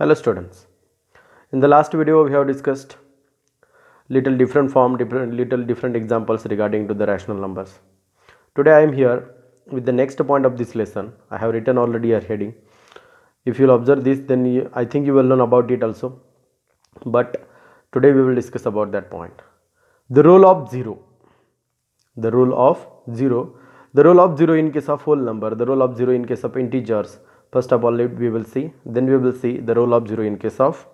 Hello students. In the last video we have discussed little different examples regarding to the rational numbers. Today I am here with the next point of this lesson. I have written already a heading. If you will observe this, then I think you will learn about it also. But today we will discuss about that point. The rule of zero. The rule of zero. The rule of zero in case of whole number. The rule of zero in case of integers. First of all we will see. Then we will see the rule of zero in case of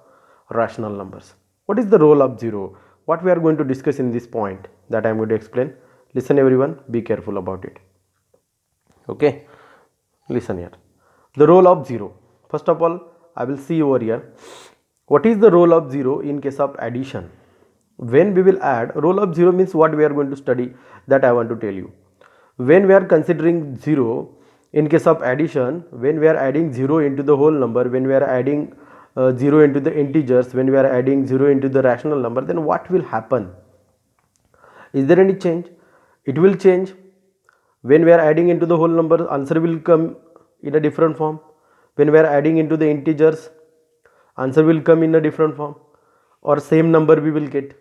rational numbers. What is the role of zero? What we are going to discuss in this point that I am going to explain. Listen everyone, be careful about it. Okay, listen here. The role of zero. First of all, I will see over here. What is the role of zero in case of addition? When we will add, role of zero means what we are going to study, that I want to tell you. When we are considering zero in case of addition, when we are adding zero into the whole number, when we are adding 0 into the integers, when we are adding 0 into the rational number, then what will happen? Is there any change? It will change. When we are adding into the whole number, answer will come in a different form. When we are adding into the integers, answer will come in a different form, or same number we will get.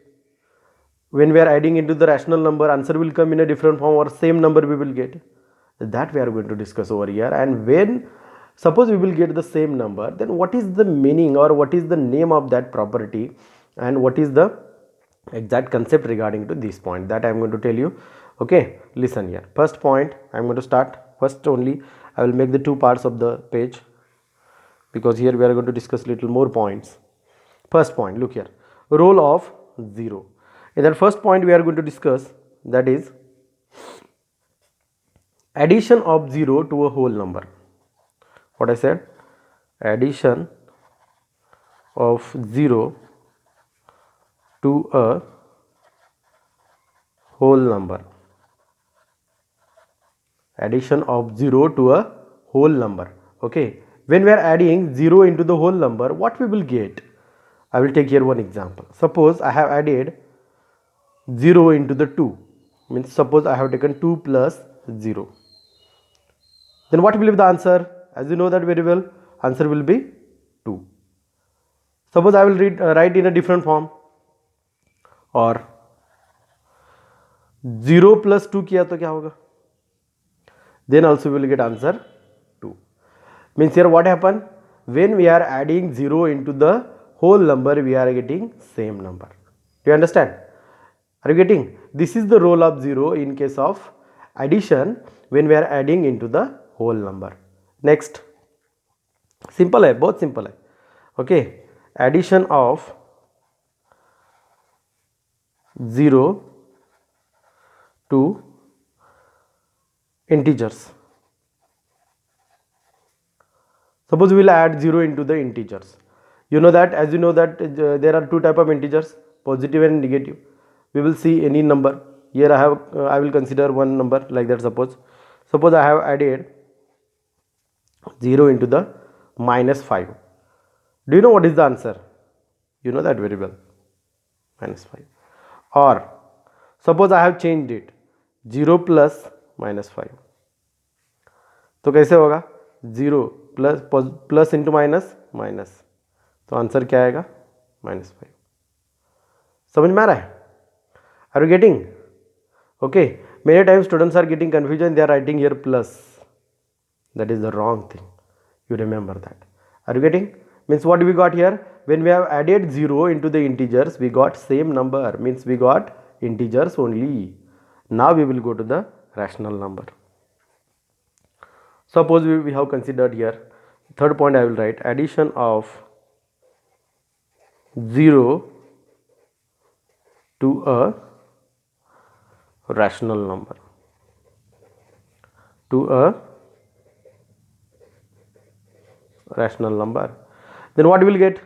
When we are adding into the rational number, answer will come in a different form, or same number we will get. That we are going to discuss over here. And when suppose we will get the same number, then what is the meaning or what is the name of that property, and what is the exact concept regarding to this point, that I am going to tell you. Okay, listen here. First point, I am going to start. First only I will make the two parts of the page, because here we are going to discuss little more points. First point, look here, role of zero. In that first point we are going to discuss, that is addition of 0 to a whole number. What I said, addition of 0 to a whole number. Addition of 0 to a whole number. Okay, when we are adding 0 into the whole number, what we will get? I will take here one example. Suppose I have added 0 into the 2, means suppose I have taken 2 plus 0. Then what will be the answer? As you know that very well, answer will be 2. Suppose I will write in a different form, or 0 plus 2 किया तो क्या होगा? Then also we will get answer 2. Means here what happened? When we are adding 0 into the whole number, we are getting same number. Do you understand? Are you getting? This is the role of 0 in case of addition when we are adding into the whole number. Next, simple है, बहुत simple है. Okay, addition of 0 to integers. Suppose we will add 0 into the integers. You know that, as you know that there are two type of integers, positive and negative. We will see any number. Here I will consider one number like that. Suppose I have added 0 into the minus 5. Do you know what is the answer? You know that very well, minus 5. Or suppose I have changed it, 0 plus minus 5. तो कैसे होगा? 0 plus into minus minus, तो answer क्या आएगा? minus 5. समझ में आ रहा है? Are you getting? Okay, many times students are getting confusion, they are writing here plus. That is the wrong thing. You remember that. Are you getting? Means what we got here? When we have added 0 into the integers, we got same number. Means we got integers only. Now we will go to the rational number. Suppose we have considered here. Third point I will write, addition of 0 to a rational number. To a rational number. Then what we will get?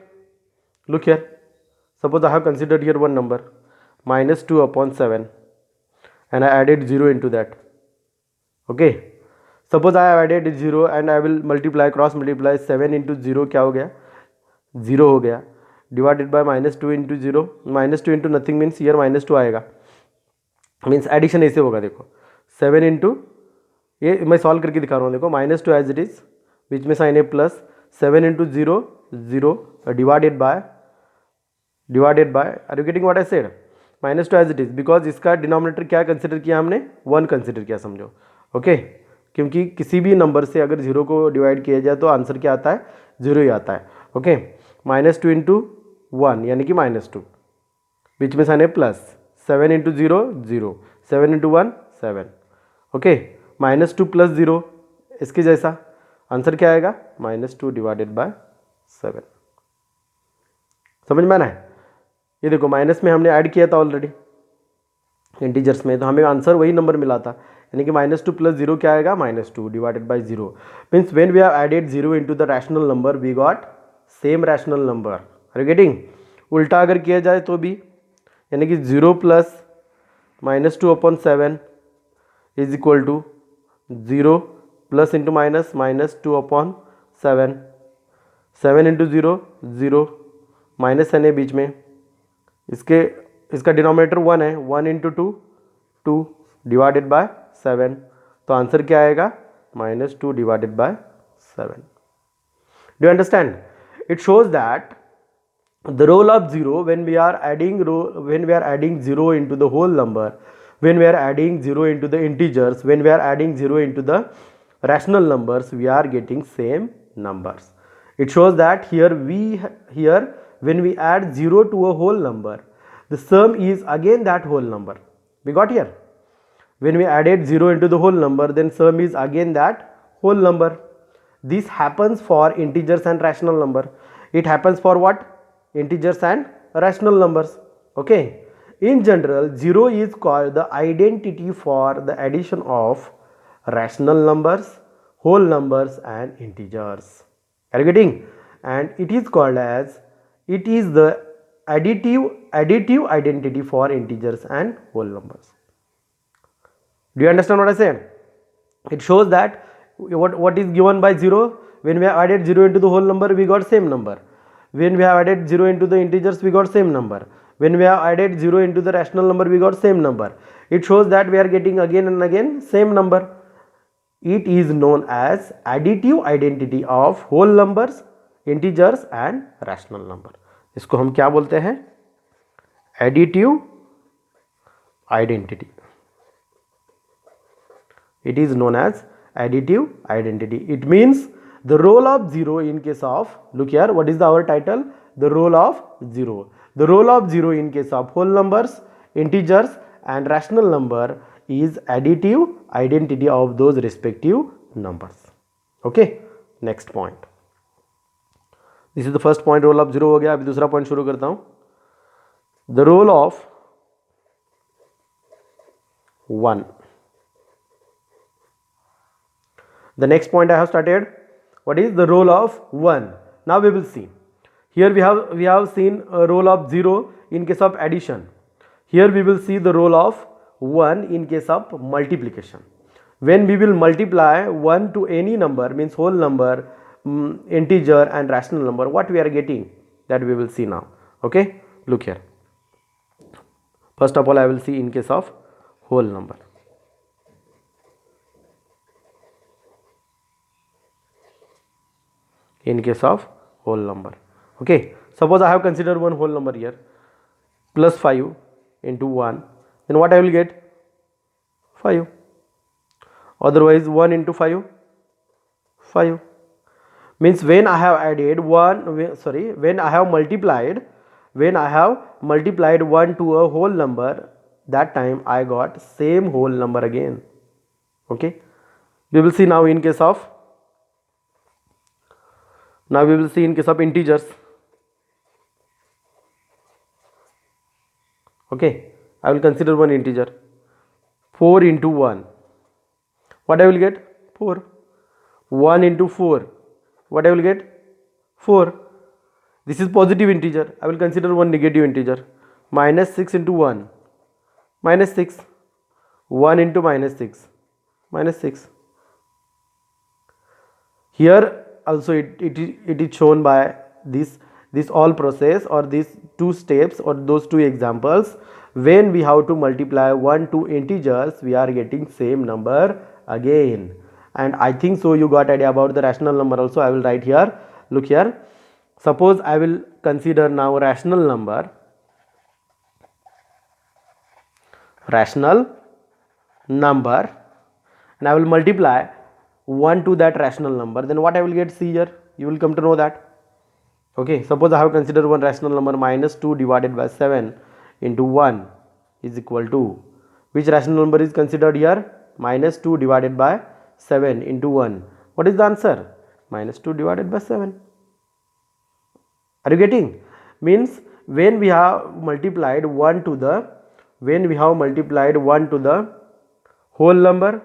Look here. Suppose I have considered here one number, minus 2 upon 7, and I added 0 into that. Okay. Suppose I have added 0 and I will cross multiply 7 into 0. क्या हो गया? 0 हो गया. Divided by minus 2 into 0. Minus 2 into nothing means here minus 2 आएगा. Means addition ऐसे होगा. देखो 7 into, ये मैं सॉल्व करके दिखा रहा हूँ. देखो minus 2 as it is, बीच में साइन है plus 7 into 0 0 divided by are you getting what I said, -2 as it is, because इसका डिनोमिनेटर क्या कंसिडर किया हमने, 1 कंसिडर किया समझो, ओके क्योंकि किसी भी नंबर से अगर 0 को डिवाइड किया जाए तो आंसर क्या आता है, 0 ही आता है, ओके -2 इंटू 1 यानी कि -2, बीच में साइन है plus, 7 into 0 0, 7 into 1 7, okay -2 plus 0 इसके जैसा आंसर क्या आएगा, -2 डिवाइडेड बाय 7। समझ में आना है, ये देखो माइनस में हमने ऐड किया था ऑलरेडी इंटीजर्स में, तो हमें आंसर वही नंबर मिला था, यानी कि -2 प्लस 0 क्या आएगा, -2 divided by 0, means when we have added 0 into the rational number we got same rational number, are you getting. उल्टा अगर किया जाए तो भी, यानी कि 0 plus -2 upon 7 is equal to 0 plus into minus -2 upon 7, 7 into 0 0, minus है बीच में, इसका डिनोमिनेटर 1 है, 1 इंटू 2 2 डिवाइडेड बाय 7, तो आंसर क्या आएगा, -2 divided bye 7। Do you understand, it shows that the role of 0 when we are adding 0 into the whole number, when we are adding 0 into the integers, when we are adding 0 into the rational numbers, we are getting same numbers. It shows that here when we add 0 to a whole number, the sum is again that whole number. We got here, when we added 0 into the whole number, then sum is again that whole number. This happens for integers and rational number. It happens for what, integers and rational numbers, okay. In general 0 is called the identity for the addition of rational numbers, whole numbers and integers, are you getting, and it is called as, it is the additive identity for integers and whole numbers. Do you understand what I said? It shows that what is given by 0, when we have added 0 into the whole number we got same number, when we have added 0 into the integers we got same number, when we have added 0 into the rational number we got same number. It shows that we are getting again and again same number. It is known as additive identity of whole numbers, integers and rational number. इसको हम क्या बोलते हैं, additive identity. It is known as additive identity. It means the role of 0 in case of, look here, what is our title, the role of 0. The role of 0 in case of whole numbers, integers and rational number is additive identity of those respective numbers, okay. Next point, this is the first point, role of 0 हो गया. अभी दूसरा point शुरू करता हूँ, the role of 1. The next point I have started, what is the role of 1. Now we will see, here we have seen a role of 0 in case of addition. Here we will see the role of 1 in case of multiplication. When we will multiply 1 to any number, means whole number, integer and rational number, what we are getting, that we will see now, okay. Look here, first of all I will see in case of whole number. In case of whole number, okay, suppose I have considered one whole number here, plus 5 into 1, then what I will get, 5. Otherwise 1 into 5 5, means when I have added when I have multiplied 1 to a whole number, that time I got same whole number again, okay. We will see now in case of, now we will see in case of integers, okay. I will consider one integer, 4 into 1, what I will get, 4. 1 into 4, what I will get, 4. This is positive integer, I will consider one negative integer, -6 into 1, -6. 1 into -6, -6. Here also it is shown by this all process, or these two steps, or those two examples. When we have to multiply 1 to integers, we are getting same number again. And I think so you got idea about the rational number also. I will write here, look here, Suppose I will consider now rational number and I will multiply 1 to that rational number, then what I will get, see here, you will come to know that. Okay, suppose I have considered one rational number minus 2 divided by 7 into 1 is equal to, which rational number is considered here? Minus 2 divided by 7 into 1. What is the answer? Minus 2 divided by 7. Are you getting? Means when we have multiplied 1 to the whole number,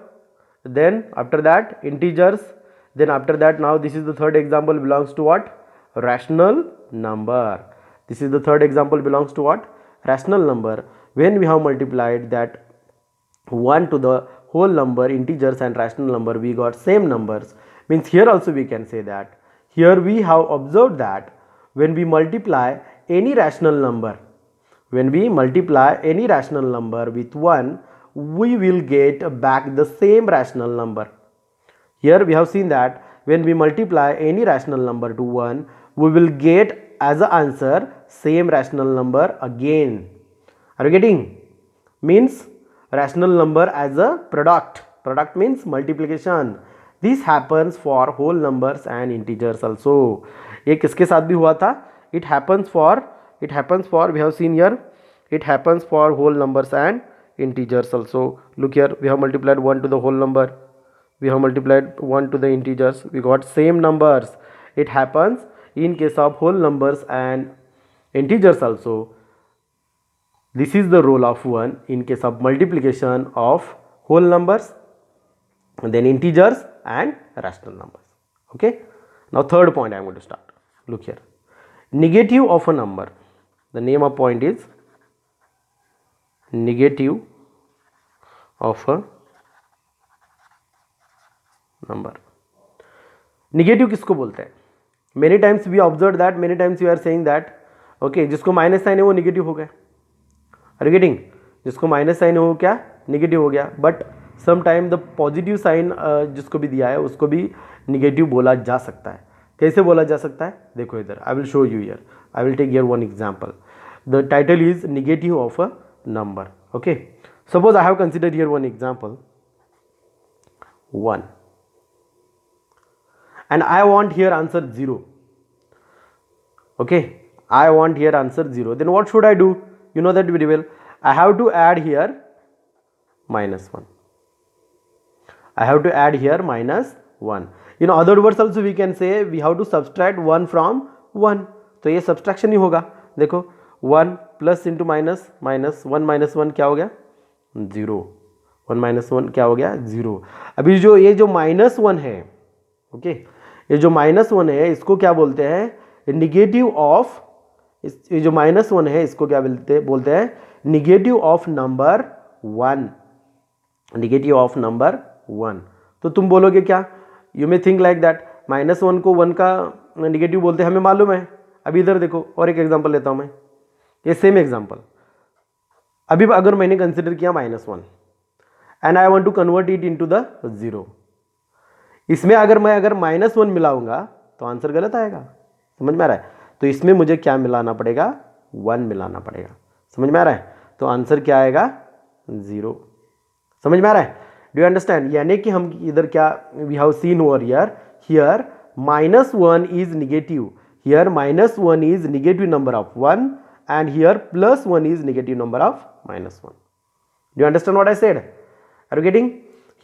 then after that integers, then after that, now this is the third example, belongs to what? Rational number. This is the third example, belongs to what? Rational number. When we have multiplied that 1 to the whole number, integers and rational number, we got same numbers. Means here also we can say that, here we have observed that when we multiply any rational number with 1, we will get back the same rational number. Here we have seen that when we multiply any rational number to 1, we will get as an answer same rational number again. Are you getting? Means rational number as a product. Product means multiplication. This happens for whole numbers and integers also. ये किसके साथ भी हुआ था? It happens for we have seen here, it happens for whole numbers and integers also. Look here, we have multiplied 1 to the whole number, we have multiplied 1 to the integers, we got same numbers. It happens in case of whole numbers and integers also. This is the role of 1 in case of multiplication of whole numbers and then integers and rational numbers. Okay, now third point I am going to start. Look here, negative of a number. The name of point is negative of a number. Negative किसको बोलते हैं? Many times we observed that, many times we are saying that, okay, जिसको minus sign है वो negative हो गया. Are you getting? जिसको minus sign है वो क्या? नेगेटिव हो गया. But some time the positive sign जिसको भी दिया है उसको भी नेगेटिव बोला जा सकता है. कैसे बोला जा सकता है? देखो इधर, I will show you here. I will take here one example. The title is negative of a number. Okay, suppose I have considered here one example 1 and I want here answer 0. Okay, I want here answer 0. Then what should I do? You know that very well. I have to add here minus 1. I have to add here minus 1. In other words also we can say we have to subtract 1 from 1. तो ये subtraction ही होगा. देखो 1 plus into minus, minus 1 minus 1 क्या हो गया? 0. 1 minus 1 क्या हो गया? 0. अभी जो ये जो minus 1 है, ओके, ये जो माइनस 1 है इसको क्या बोलते हैं? निगेटिव ऑफ, ये जो माइनस 1 है इसको क्या बोलते हैं? Negative of number 1. Negative of number 1. तो तुम बोलोगे क्या? You may think like that, minus 1 को 1 का निगेटिव बोलते हैं, हमें मालूम है. अभी इधर देखो और एक एग्जांपल लेता हूं मैं, ये सेम एग्जांपल. अभी अगर मैंने कंसिडर किया minus 1 and I want to convert it into the 0. इसमें अगर माइनस 1 मिलाऊंगा तो आंसर गलत आएगा. समझ में आ रहा है? तो इसमें मुझे क्या मिलाना पड़ेगा? 1 मिलाना पड़ेगा. समझ में आ रहा है? तो आंसर क्या आएगा? 0. समझ में आ रहा है? Do you understand? यानी कि हम इधर क्या we have seen over here minus 1 is negative, here minus 1 is negative number of 1 and here plus 1 is negative number of minus 1. Do you understand what I said? Are you getting?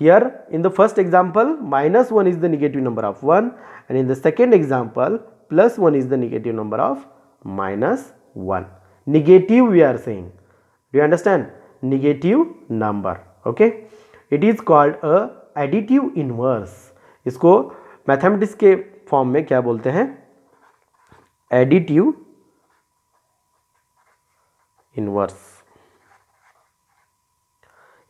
Here in the first example minus 1 is the negative number of 1 and in the second example plus 1 is the negative number of minus 1. Negative we are saying. Do you understand? Negative number. Okay. It is called a additive inverse. इसको mathematics के form में क्या बोलते हैं? Additive inverse.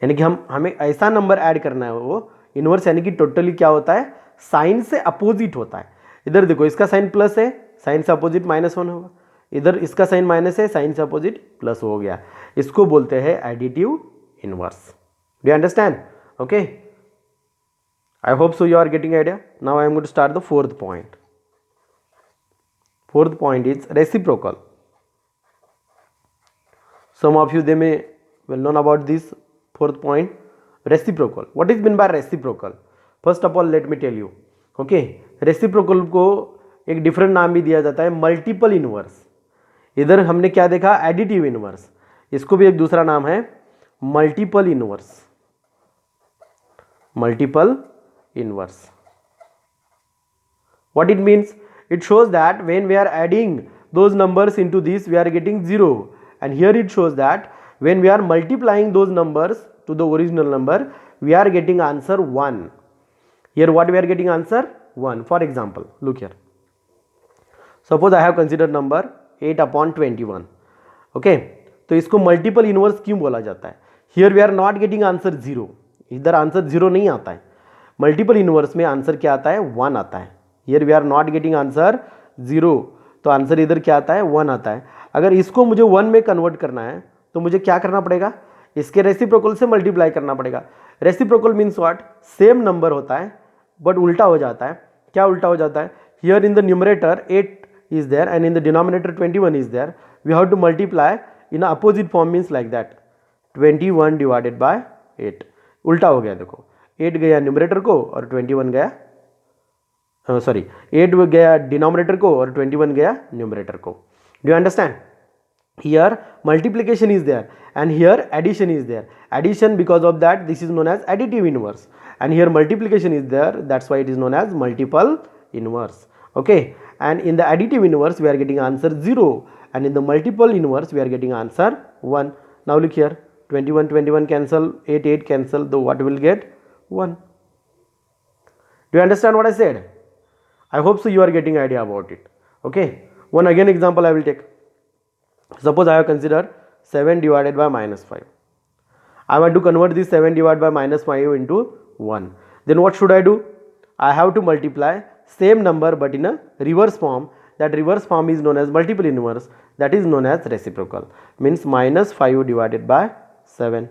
यानी कि हमें ऐसा नंबर ऐड करना है, वो इनवर्स यानी कि टोटली क्या होता है? साइन से अपोजिट होता है. इधर देखो इसका साइन प्लस है, साइन से अपोजिट माइनस 1 होगा. इधर इसका साइन माइनस है, साइन से अपोजिट प्लस हो गया. इसको बोलते हैं additive inverse. Do you understand? Okay, I hope so you are getting idea. Now I am going to start the fourth point. Fourth point is reciprocal. Some of you they may well known about this fourth point, reciprocal. What is meant by reciprocal? First of all let me tell you, okay, reciprocal को एक different नाम भी दिया जाता है multiple inverse. इधर हमने क्या देखा, एडिटिव इनवर्स, इसको भी एक दूसरा नाम है multiple inverse. Multiple inverse, what it means? It shows that when we are adding those numbers into this we are getting 0, and here it shows that when we are multiplying those numbers to the original number we are getting answer 1. Here what we are getting answer 1. For example, look here, suppose I have considered number 8/21. okay, तो इसको multiple inverse क्यों बोला जाता है? Here we are not getting answer 0, इधर answer 0 नहीं आता है. मल्टीपल इनवर्स में आंसर क्या आता है, 1 आता है. Here we are not getting answer 0, तो आंसर इधर क्या आता है, 1 आता है. अगर इसको मुझे 1 में कन्वर्ट करना है तो मुझे क्या करना पड़ेगा, इसके रेसिप्रोकल से मल्टीप्लाई करना पड़ेगा. Reciprocal means what, same number होता है बट उल्टा हो जाता है. क्या उल्टा हो जाता है? Here in the numerator 8 is there and in the denominator 21 is there. We have to multiply in opposite form, means like that 21 divided by 8. उल्टा हो गया, देखो 8 गया न्यूमरेटर को और 21 गया, सॉरी 8 गया डिनोमिनेटर को और 21 गया न्यूमरेटर को. Do you understand? Here multiplication is there and here addition is there. Addition, because of that this is known as additive inverse, and here multiplication is there, that's why it is known as multiple inverse. Okay, and in the additive inverse we are getting answer 0, and in the multiple inverse we are getting answer 1. Now look here, 21 cancel, 8 cancel, the what will get 1. Do you understand what I said? I hope so you are getting idea about it. Okay, one again example I will take. Suppose I have considered 7 divided by -5. I want to convert this 7 divided by -5 into 1. Then what should I do? I have to multiply same number but in a reverse form. That reverse form is known as multiple inverse, that is known as reciprocal. Means -5 divided by 7.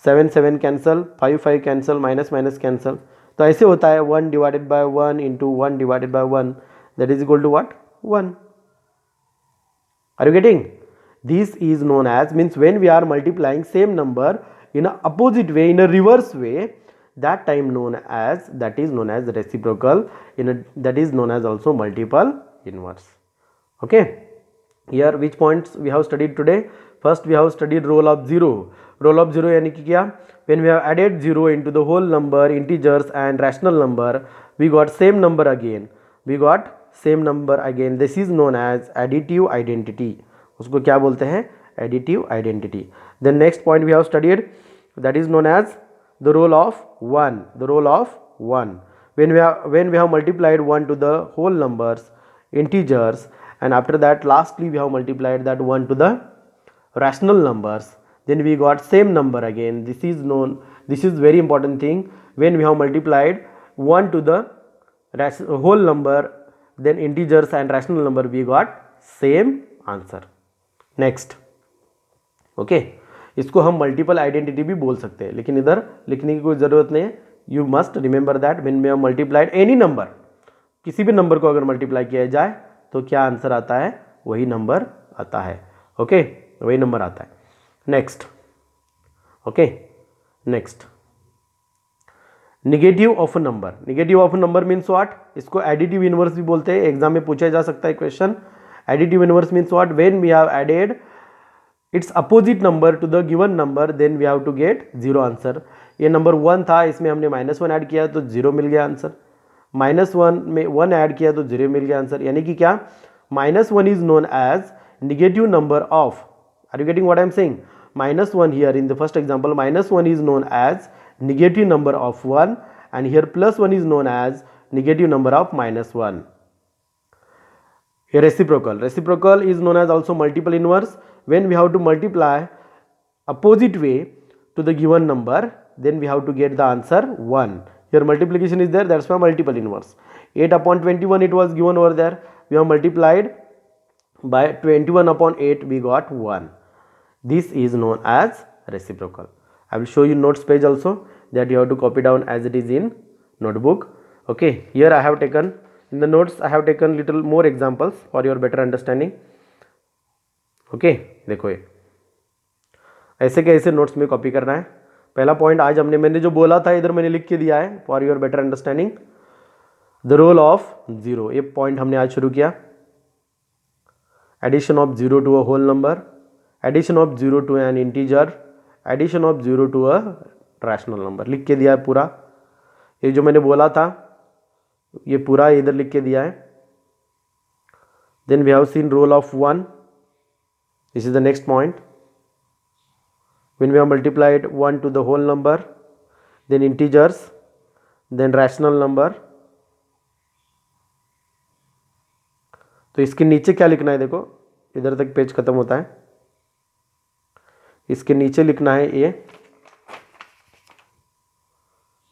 7 cancel, 5 cancel, minus cancel. तो ऐसे होता है 1 divided by 1 into 1 divided by 1, that is equal to what? 1. Are you getting? This is known as, means when we are multiplying same number in a opposite way, in a reverse way, that time known as, that is known as reciprocal, that is known as also multiple inverse. Okay, here which points we have studied today? First we have studied role of 0. Role of 0 यानी कि क्या? When we have added 0 into the whole number, integers and rational number, we got same number again. We got same number again. This is known as additive identity. उसको क्या बोलते हैं? Additive identity. Then next point we have studied, that is known as the role of 1. The role of 1. When we have multiplied 1 to the whole numbers, integers, and after that lastly we have multiplied that 1 to the rational numbers, then we got same number again. This is known, this is very important thing. When we have multiplied 1 to the whole number, then integers and rational number, we got same answer. Next, okay, इसको हम multiple identity भी बोल सकते हैं, लेकिन इधर लिखने की कोई ज़रूरत नहीं है. You must remember that when we have multiplied any number, किसी भी नंबर को अगर मल्टीप्लाई किया जाए तो क्या आंसर आता है? वही नंबर आता है. ओके, वही नंबर आता है. Next, okay, next, negative of a number. Negative of a number means what? इसको एडिटिव इनवर्स भी बोलते हैं, एग्जाम में पूछा जा सकता है question. Additive inverse means what? When we have added its opposite number to the given number, then we have to get 0 answer. ये नंबर 1 था, इसमें हमने -1 ऐड किया तो 0 मिल गया आंसर. -1 में 1 ऐड किया तो 0 मिल गया आंसर. यानी कि क्या? -1 is known as negative number of, are you getting what I am saying? -1 here in the first example, -1 is known as negative number of 1, and here +1 is known as negative number of -1. Here reciprocal. Reciprocal is known as also multiple inverse. When we have to multiply opposite way to the given number, then we have to get the answer 1. Here multiplication is there, that's why multiple inverse. 8/21 it was given over there. We have multiplied by 21/8, we got 1. This is known as reciprocal. I will show you notes page also, that you have to copy down as it is in notebook. Okay, here I have taken In the notes I have taken little more examples for your better understanding. Okay देखो ये ऐसे के ऐसे notes में copy करना है. पहला point आज मैंने जो बोला था इधर मैंने लिख के दिया है for your better understanding. The role of zero, ये पॉइंट हमने आज शुरू किया. Addition of zero to a whole number, addition of zero to an integer, addition of zero to a rational number, लिख के दिया है पूरा. ये जो मैंने बोला था ये पूरा इधर लिख के दिया है. Then we have seen role of one. This is the next point. When we have multiplied 1 to the whole number, then integers, then rational number. तो इसके नीचे क्या लिखना है, देखो इधर तक पेज खत्म होता है. इसके नीचे लिखना है ये,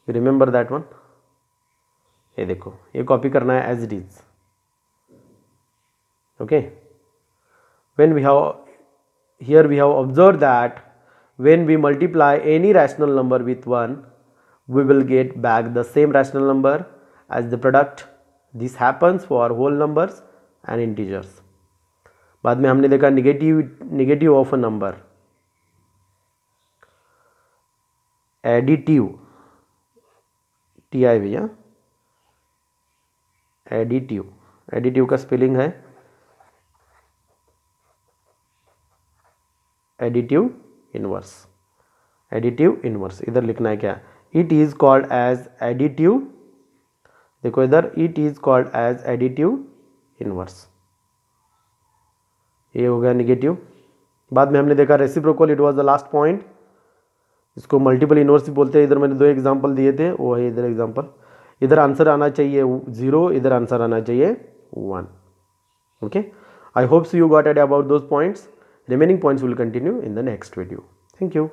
रिमेंबर दैट वन. ये देखो ये कॉपी करना है as it is. Okay, when we have here we have observed that when we multiply any rational number with 1, we will get back the same rational number as the product. This happens for whole numbers and integers. बाद में हमने देखा negative of a number, additive, TI भैया, additive का spelling है additive inverse. Additive inverse इधर लिखना है क्या, it is called as additive. देखो इधर it is called as additive inverse. ये हो गया नेगेटिव. बाद में हमने देखा reciprocal, it was the last point. इसको मल्टीपल इनवर्स भी बोलते हैं. इधर मैंने 2 एग्जांपल दिए थे, वो है इधर एग्जांपल. इधर आंसर आना चाहिए 0, इधर आंसर आना चाहिए 1. Okay, I hope so you got idea about those points. Remaining points will continue in the next video. Thank you.